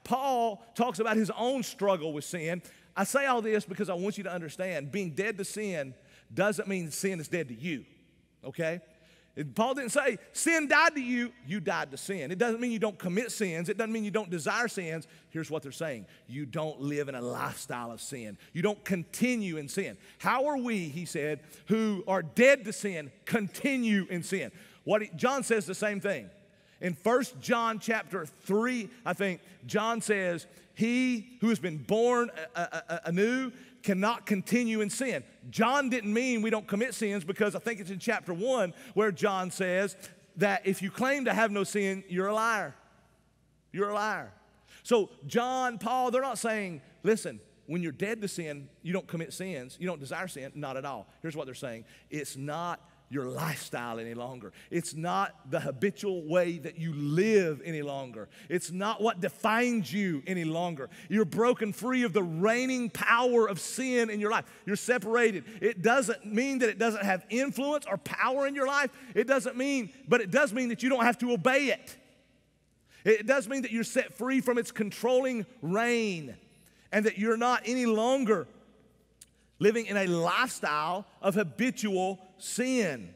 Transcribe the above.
Paul talks about his own struggle with sin. I say all this because I want you to understand being dead to sin doesn't mean sin is dead to you, okay? Paul didn't say sin died to you, you died to sin. It doesn't mean you don't commit sins. It doesn't mean you don't desire sins. Here's what they're saying. You don't live in a lifestyle of sin. You don't continue in sin. How are we, he said, who are dead to sin, continue in sin? John says the same thing. In 1 John chapter 3, I think, John says, he who has been born anew cannot continue in sin. John didn't mean we don't commit sins, because I think it's in chapter 1 where John says that if you claim to have no sin, you're a liar. You're a liar. So John, Paul, they're not saying, listen, when you're dead to sin, you don't commit sins, you don't desire sin. Not at all. Here's what they're saying. It's not your lifestyle any longer. It's not the habitual way that you live any longer. It's not what defines you any longer. You're broken free of the reigning power of sin in your life. You're separated. It doesn't mean that it doesn't have influence or power in your life. It doesn't mean, but it does mean that you don't have to obey it. It does mean that you're set free from its controlling reign, and that you're not any longer living in a lifestyle of habitual sin.